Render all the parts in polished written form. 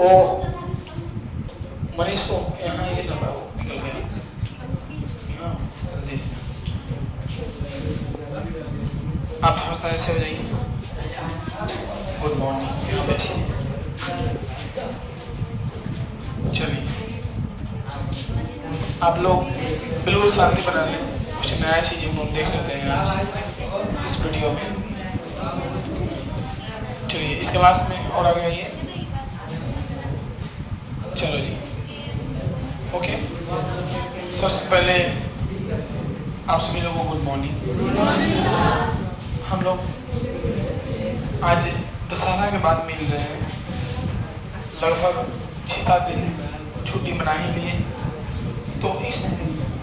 ओ मनीष को यहाँ ये लगा वो निकल गया। हाँ आप थोड़ा सा ऐसे हो जाइए। गुड मॉर्निंग, यहाँ बैठिए। चलिए आप लोग बिल्कुल शांति बना लें। कुछ नया चीज़ हम लोग देख लेते हैं आज इस वीडियो में। चलिए इस क्लास में और आगे आइए। चलो जी ओके। सबसे पहले आप सभी लोगों को गुड मॉर्निंग। हम लोग आज दशहरा के बाद मिल रहे हैं। लगभग 6-7 दिन छुट्टी मना ही लिए। तो इस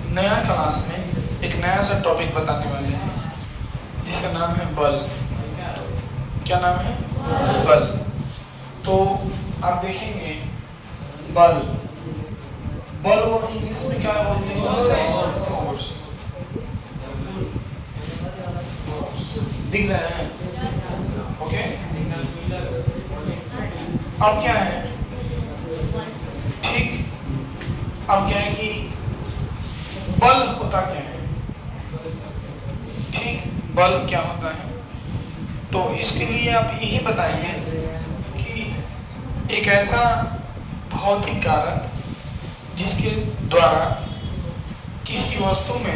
नया क्लास में एक नया सा टॉपिक बताने वाले हैं जिसका नाम है बल। क्या नाम है? बल। तो आप देखेंगे बल, बल को इंग्लिश में क्या बोलते हैं? फोर्स। दिख रहे हैं? ओके। अब क्या है? ठीक, अब क्या है कि बल होता क्या है? ठीक, बल क्या होता है? तो इसके लिए आप यही बताएंगे कि एक ऐसा भौतिक कारक जिसके द्वारा किसी वस्तु के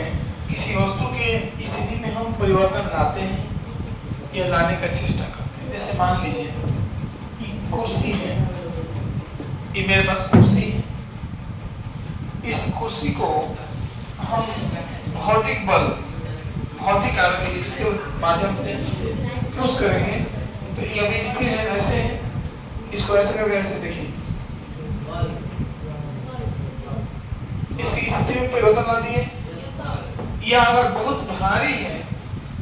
स्थिति में हम परिवर्तन लाते हैं या लाने का चेष्टा करते हैं। जैसे मान लीजिए कुर्सी है, ये मेरे पास कुर्सी है। इस कुर्सी को हम भौतिक बल, भौतिक कारक इसके माध्यम से पुश करेंगे तो ये अभी स्थिर है, ऐसे है। इसको ऐसे करके ऐसे देखिए, इसकी स्थिति में परिवर्तन ला दिए। या अगर बहुत भारी है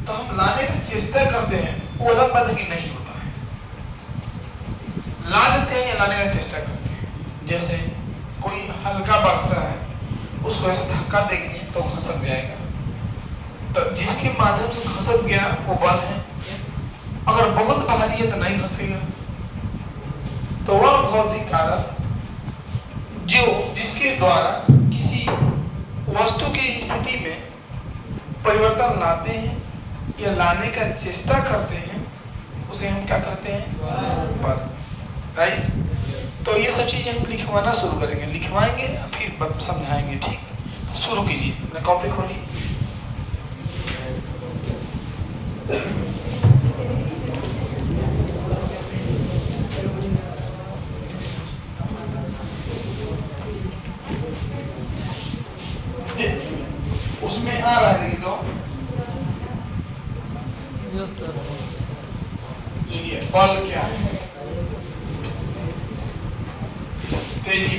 तो हम लाने की चेष्टा करते हैं, वो अलग बात है कि नहीं होता है। ला देते हैं या लाने की चेष्टा करते हैं। जैसे कोई हल्का बक्सा है, उसको ऐसे धक्का देंगे तो खसक जाएगा। तो जिसके माध्यम से खसक गया वो बल है। अगर बहुत भारी है तो नहीं खसेगा। तो वह भौतिक कारक जिसके द्वारा किसी वस्तु की स्थिति में परिवर्तन लाते हैं या लाने का चेष्टा करते हैं, उसे हम क्या कहते हैं? बल। राइट। तो ये सब चीजें हम लिखवाना शुरू करेंगे, लिखवाएंगे फिर समझाएंगे। ठीक, तो शुरू कीजिए, अपना कॉपी खोलिए। उसमें आ रहा है, देखिए तो देखिए बल क्या है? तेजी,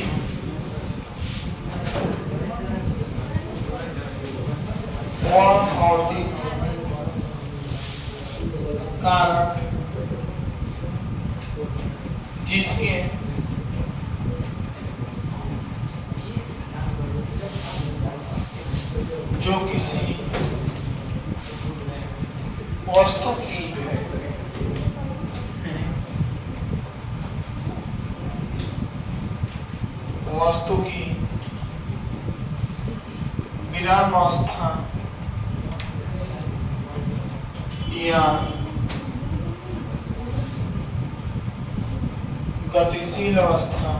भौतिक कारक जिसके जो किसी वस्तु की विरामावस्था या गतिशील अवस्था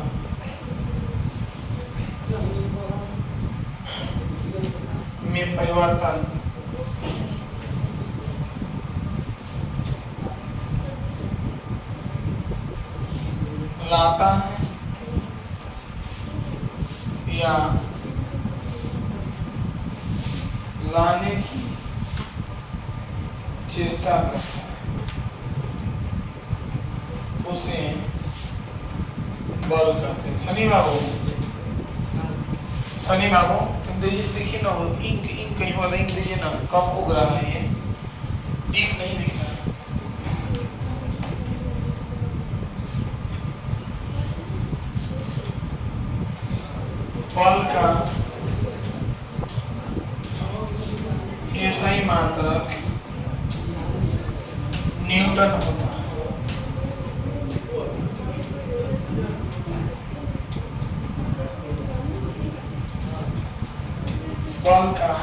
में परिवर्तन लाता है या लाने की चेष्टा करता है, उसे बल कहते हैं। शनि बाबू तुम देखिए ना, इंक कहीं होगा, इंक दीजिए ना, कम उग रहा है, ये डीप नहीं लिखना है। बल का ऐसा ही मात्रक न्यूटन होता है। बल का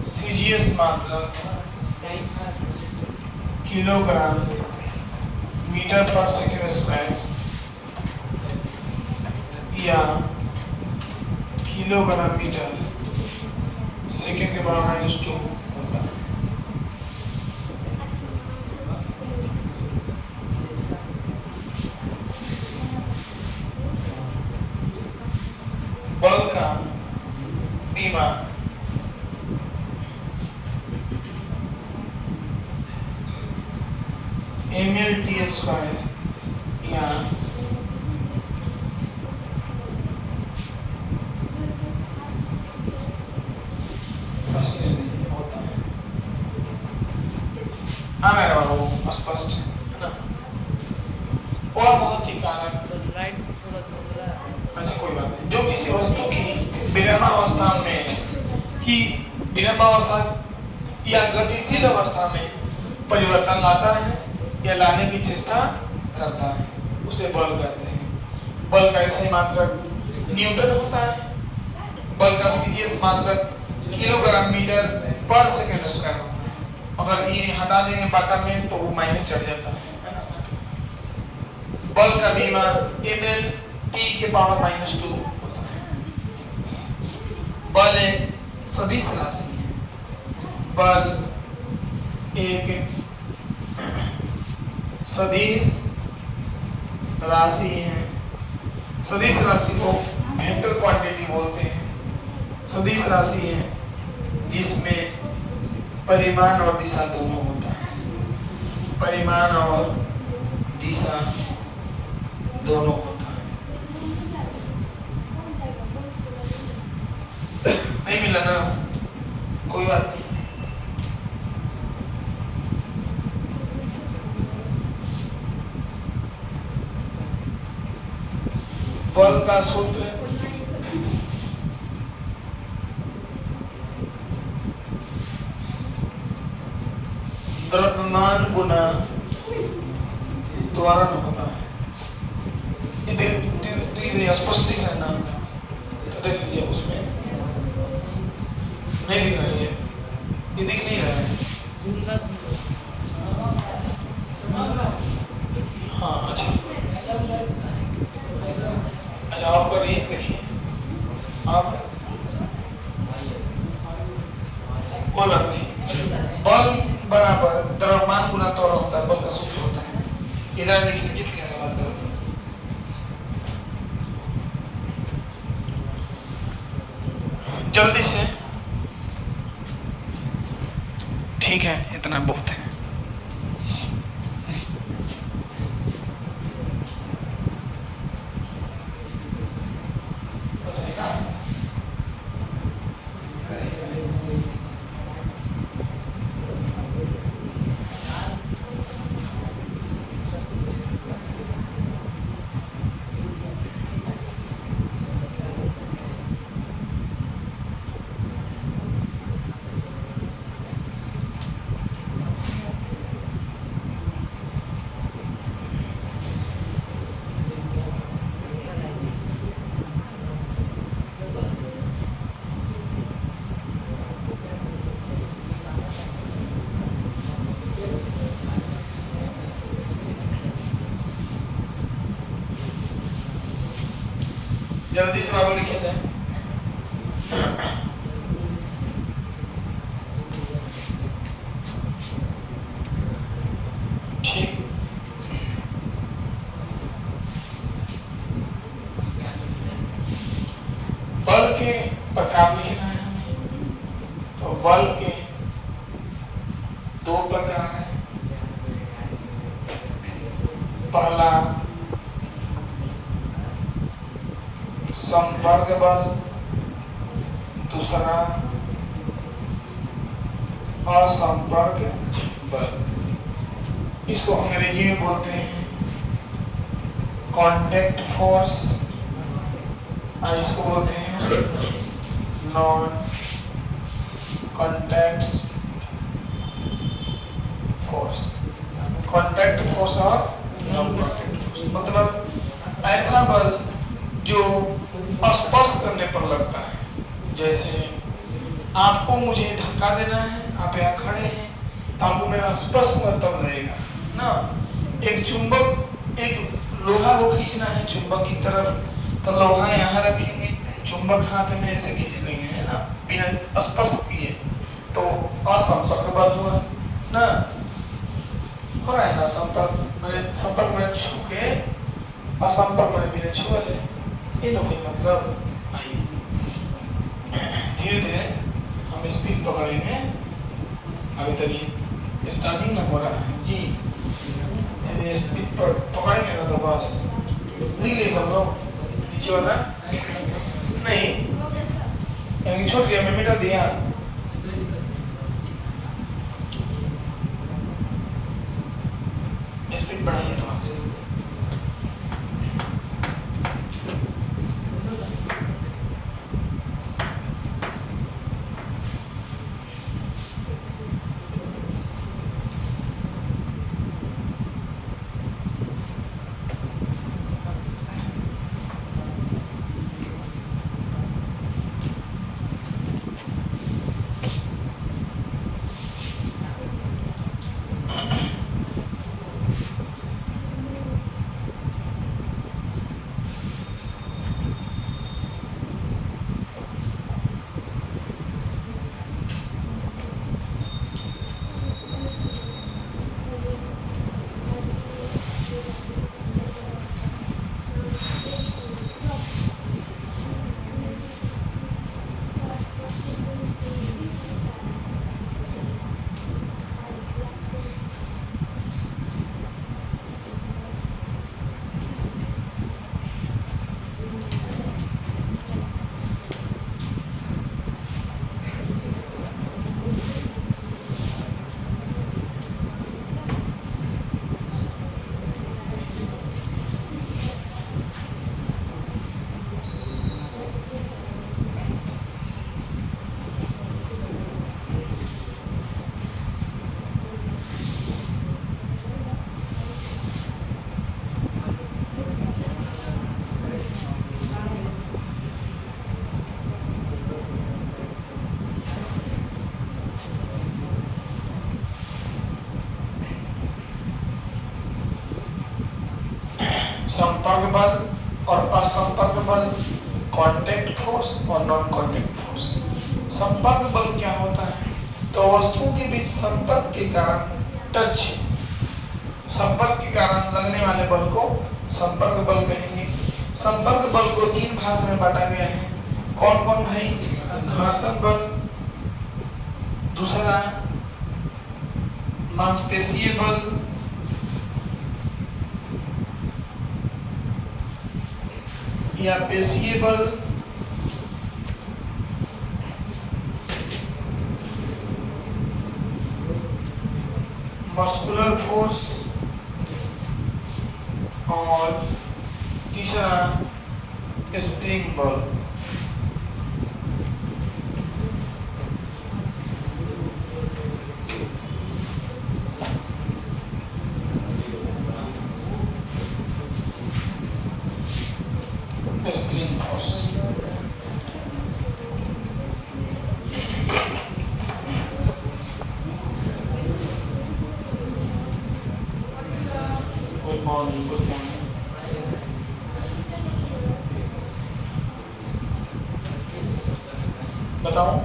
सीजीएस मात्रक किलोग्राम मीटर पर सेकेंड स्क्वायर या किलोग्राम मीटर सेकेंड के पावर -2 होता है। बल का बीमा ml/t² या होता है। हाँ मेरा बाबू स्पष्ट है ना। और बहुत ही कारक, अच्छा कोई बात नहीं, जो किसी वस्तु की विरामावस्था में ही विरामावस्था या गतिशील अवस्था में परिवर्तन लाता है या लाने की चेष्टा करता है उसे बल कहते हैं। बल का सही मात्रक न्यूटन होता है। बल का सीजीएस मात्रक किलोग्राम मीटर पर सेकेंड स्क्वायर होता है। अगर ये हटा देंगे बाटा में तो वो माइनस चढ़ जाता है ना। बल का बीमा ml/t² होता है। बल एक सदिश राशि है। बल एक सदिश राशि है। सदिश राशि को वेक्टर क्वांटिटी बोलते हैं। सदिश राशि है जिसमें परिमाण और दिशा दोनों होता है। परिमाण और दिशा दोनों होता है। नहीं मिला ना, कोई बात नहीं। बल का सूत्र द्रव्यमान गुना त्वरण होता है। ये स्पष्ट दिख रहा है ना, तो देख लीजिए उसमें नहीं दिख रहा है, ये दिख नहीं रहा है। हाँ अच्छा अच्छा, ऑफ करिए, देखिए आप, कोई बात नहीं। बल बराबर द्रव्यमान गुना त्वरण होता है, बल का सूत्र होता है। इधर लिख लीजिए, क्या बात करो। जल्दी से, ठीक है, इतना बहुत है। जल्दी से बाबू लिखे जाए। ठीक, बल के प्रकार लिखना है हमें। तो बल के दो प्रकार हैं। पहला संपर्क बल, दूसरा असंपर्क बल। इसको अंग्रेजी में बोलते हैं कॉन्टैक्ट फोर्स, और इसको बोलते हैं non contact force. Contact force और नॉन कॉन्टैक्ट फोर्स मतलब ऐसा बल जो स्पर्श करने पर लगता है। जैसे आपको मुझे धक्का देना है, आप यहाँ खड़े हैं तो आपको मेरा स्पर्श तब लगेगा ना। एक चुंबक, एक लोहा को खींचना है चुंबक की तरफ, तो लोहा यहाँ रखेंगे, चुंबक हाथ में ऐसे खींच लेंगे, है ना, बिना स्पर्श किए, तो असंपर्क बल हुआ ना। हो रहा है ना संपर्क, मैंने संपर्क में छू के असंपर्क में बिना छुआ ले, ये लोग मतलब नहीं। धीरे धीरे हम स्पीड पकड़ेंगे, अभी तक स्टार्टिंग ना हो रहा है जी। धीरे स्पीड पर पकड़ेंगे ना तो बस निकले सब लोग। नीचे वाला नहीं, यानी छोड़ दिया, मैं मिटा दिया। स्पीड बढ़ाइए थोड़ा सा। संपर्क बल और असंपर्क बल, कॉन्टैक्ट फोर्स और नॉन कॉन्टैक्ट फोर्स। संपर्क बल क्या होता है? तो वस्तुओं के बीच संपर्क के कारण, टच, संपर्क के कारण लगने वाले बल को संपर्क बल कहेंगे। संपर्क बल को 3 भाग में बांटा गया है। कौन कौन भाई? घर्षण बल, दूसरा मांसपेशीय बल, या पेशीय बल, मस्कुलर फोर्स, और तीसरा स्प्रिंग बल। Spring force good morning, good morning. बताओ,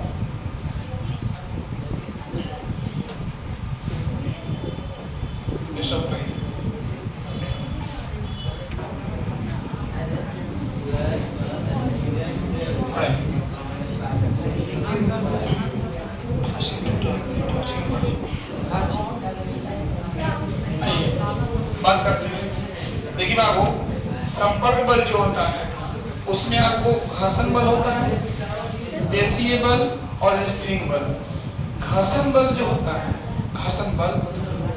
डिस्टर्ब करिए। बात करते हैं। देखिए बाबू, संपर्क बल जो होता है उसमें आपको घर्षण बल होता है, पेशीय बल और स्प्रिंग बल। घर्षण बल जो होता है, घर्षण बल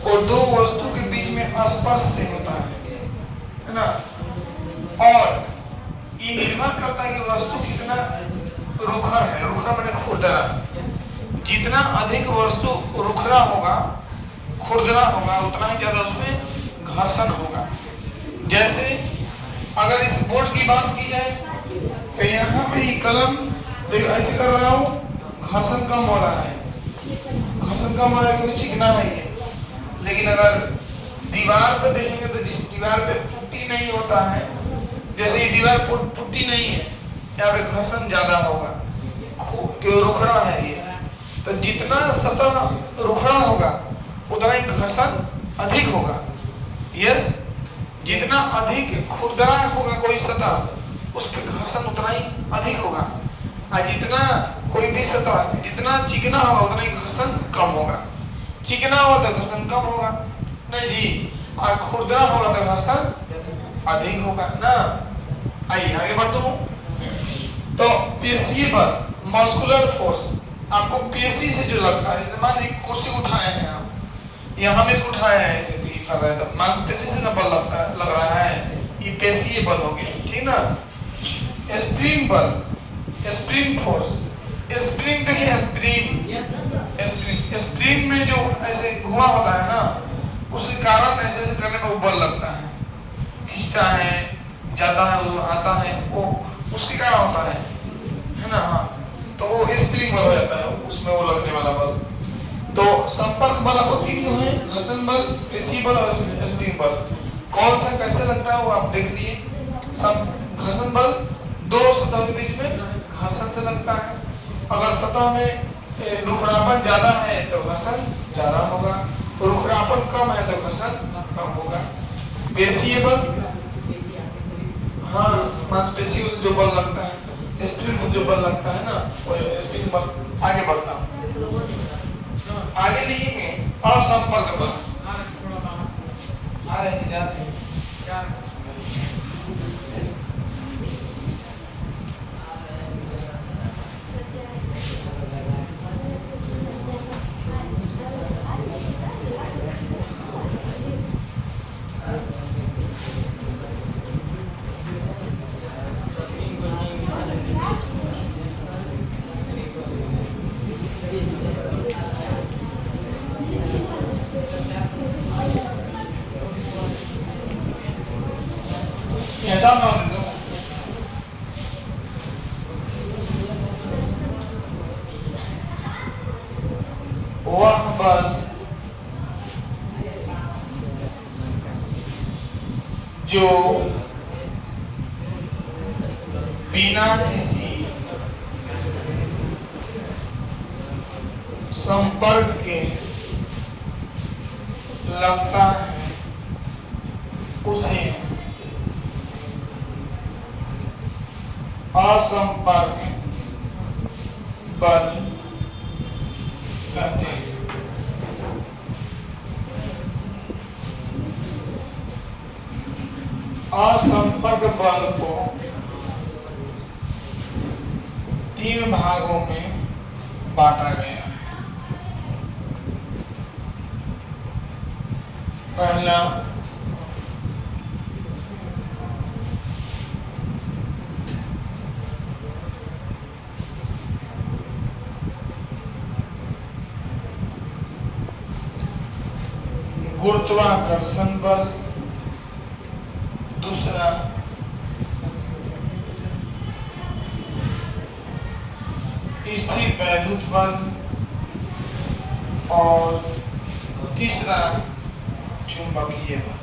वो दो वस्तु के बीच में स्पर्श से होता है ना। और ये निर्भर करता है कि वस्तु कितना रुखर है। रुखर माने खुरदरा। जितना अधिक वस्तु रुखरा होगा, खुरदरा होगा, उतना ही ज्यादा उसमें घर्षण होगा। जैसे अगर इस बोर्ड की बात की जाए तो यहाँ पे कलम देखो ऐसे कर रहा हूँ, घर्षण कम हो रहा है, घर्षण कम हो रहा है क्योंकि चिकना है ये। लेकिन अगर दीवार पे देखेंगे तो जिस दीवार पे पुट्टी नहीं होता है, जैसे ये दीवार पुट्टी नहीं है, यहाँ पे घर्षण ज्यादा होगा क्यों, रुखड़ा है ये। तो जितना सतह रुखड़ा होगा उतना ही घर्षण अधिक होगा। यस, जितना अधिक खुरदरा होगा कोई सतह उस पर घर्षण उतना ही अधिक होगा, और जितना कोई भी सतह जितना चिकना होगा उतना ही घर्षण कम होगा। चिकना होगा तो घर्षण कम होगा नहीं जी, और खुरदरा होगा तो घर्षण अधिक होगा ना। आइए आगे बढ़ता हूँ। तो पेशीय बल, मस्कुलर फोर्स, आपको पेशी से जो लगता है, जैसे मान लीजिए कुर्सी उठाए हैं आप, या हम इसको उठाए हैं ऐसे भी कर रहे हैं, तो मांसपेशी से ना बल लगता है, लग रहा है, ये पेशीय बल हो गया, ठीक ना। स्प्रिंग बल, स्प्रिंग फोर्स, स्प्रिंग देखिए, स्प्रिंग में जो ऐसे घुमा होता है ना, उसके कारण ऐसे ऐसे करने पर बल लगता है, खींचता है, जाता है, वो आता है, वो उसके कारण होता है ना। हाँ, तो वो स्प्रिंग बल हो जाता है, उसमें वो लगने वाला बल। तो संपर्क बल आपको तीन जो है, घर्षण बल, पेशी बल और स्प्रिंग बल। कौन सा कैसे लगता है वो आप देख लिए। घर्षण बल दो सतह के बीच में घर्षण से लगता है। अगर सतह में रुखड़ापन ज्यादा है तो घर्षण ज्यादा होगा, रुखड़ापन कम है तो घर्षण कम होगा। पेशीय बल, हाँ, मांसपेशियों से जो बल लगता है, स्प्रिंग से जो बल लगता है ना, वो स्प्रिंग बल। आगे बढ़ता हूँ, आगे लिखेंगे असंपर्क बल। आ रहे हैं, जा रहे हैं। वह बल जो बिना किसी संपर्क के लगता है उसे असंपर्क बल कहते हैं। असंपर्क बल को तीन भागों में बांटा गया है। पहला गुरुत्वाकर्षण बल, दूसरा स्थिर वैद्युत बल, और तीसरा चुंबकीय बल।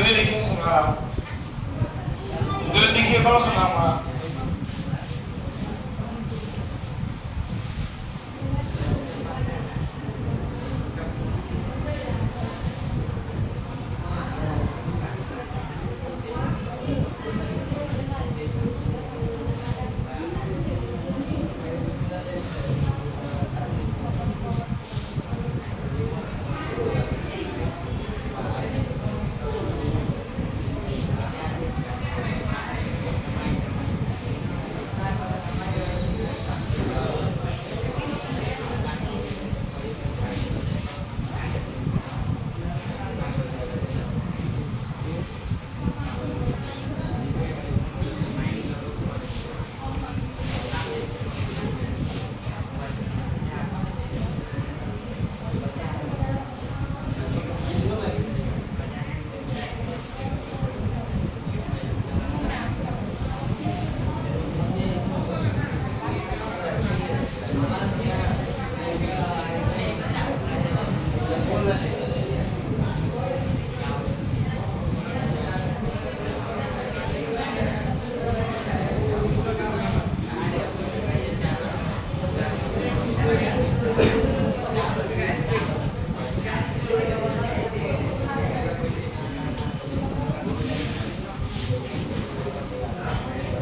देखिए समझा जो लिखिए करो सुनाऊंगा।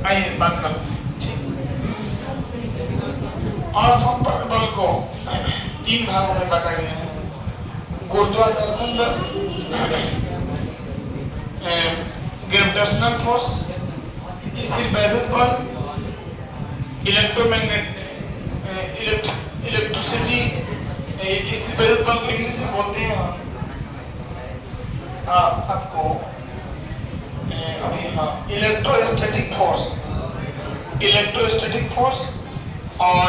आइए बात करो। असंपर्क बल को 3 भागों में बांटा गया है। गुरुत्वाकर्षण बल, ग्रेविटेशनल फोर्स, स्थिर वैद्युत बल, इलेक्ट्रिसिटी, स्थिर वैद्युत बल को इंग्लिश में बोलते हैं हम। आपको अभी हाँ इलेक्ट्रोस्टैटिक फोर्स और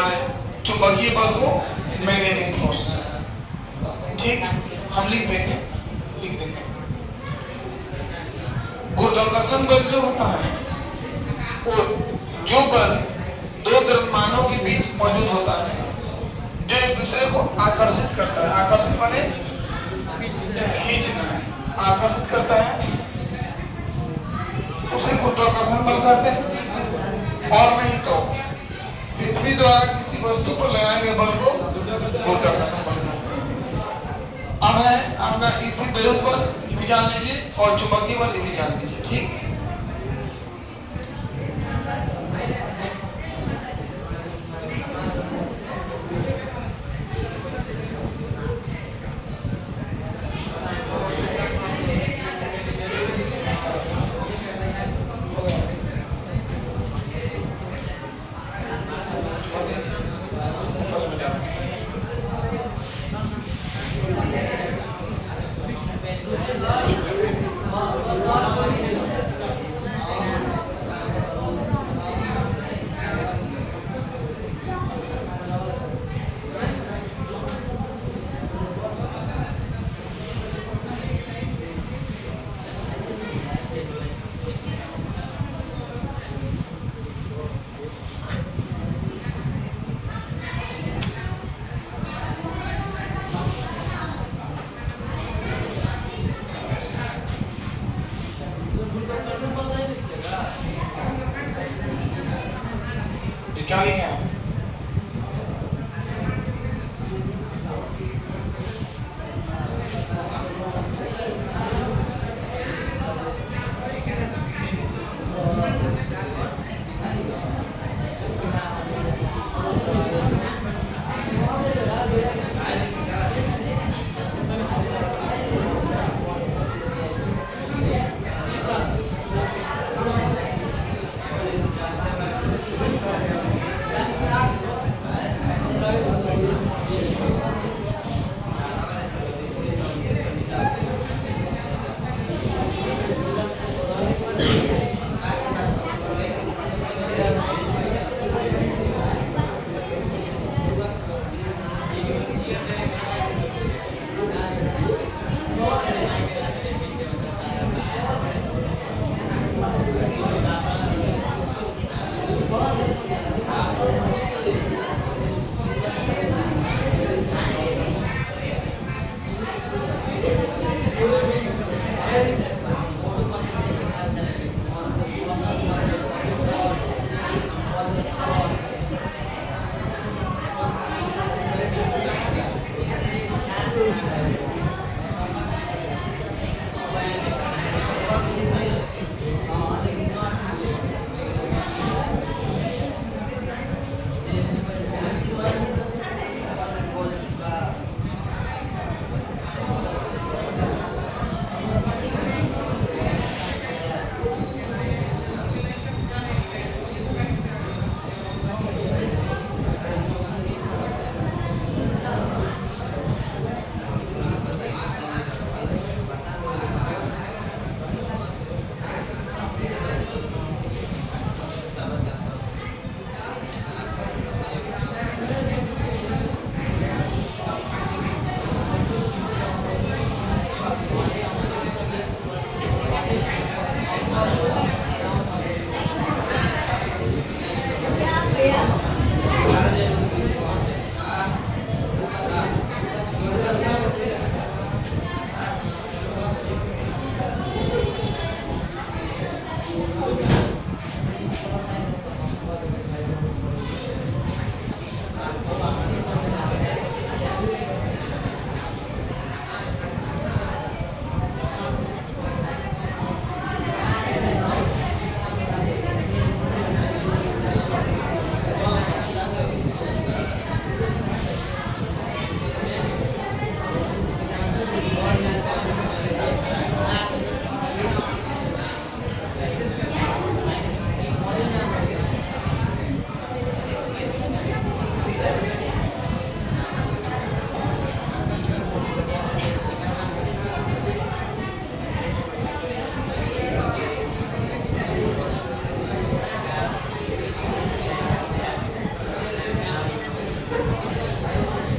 चुंबकीय बल को मैग्नेटिक फोर्स। ठीक, हम लिख देंगे। गुरुत्वाकर्षण बल जो होता है वो जो बल 2 द्रव्यमानों के बीच मौजूद होता है, जो एक दूसरे को आकर्षित करता है। आकर्षित माने खींचना, आकर्षित करता है, उसे गुरुत्वाकर्षण बल कहते हैं। और नहीं तो पृथ्वी द्वारा किसी वस्तु पर लगाए गए बल को गुरुत्वाकर्षण बल कहते हैं। अब है आपका स्थिर वैद्युत बल, ये भी जान लीजिए, और चुंबकीय बल, ये भी जान लीजिए। ठीक,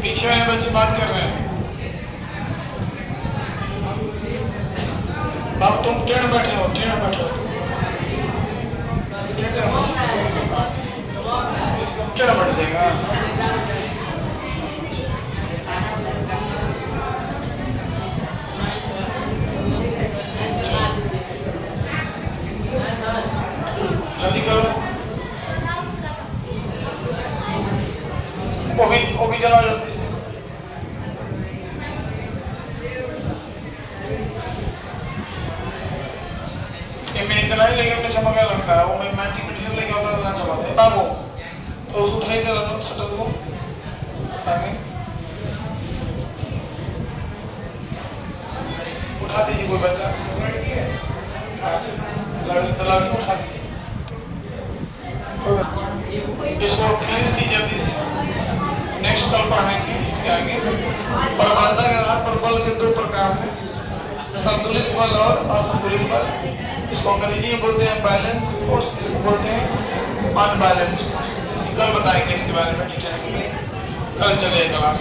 पीछे वाले बच्चे बात कर रहे हैं। बाबू तुम टेढ़ बैठे हो, टेढ़ बैठे हो। कैसे हो? टेढ़ बैठ जाएगा। जल्दी करो। वो भी जलाओ जल्दी से। मैं इतना ही लेके अपने चमका लगता है, वो मैं मैटी में ढेर लेके होता है ना चमकता है बाबू, तो उस उठाई दे रहा शटल को आगे उठा दीजिए कोई बच्चा, लड़की उठा दीजिए, इसको फिनिश कीजिए जल्दी से। नेक्स्ट कल पढ़ाएंगे इसके आगे। परमात्मा के आधार पर बल के दो प्रकार हैं, संतुलित बल और असंतुलित बल। इसको अंग्रेजी में बोलते हैं बैलेंस फोर्स, इसको बोलते हैं अनबैलेंस्ड फोर्स। कल बताएंगे इसके बारे में डिटेल्स में, कल चलेगा क्लास।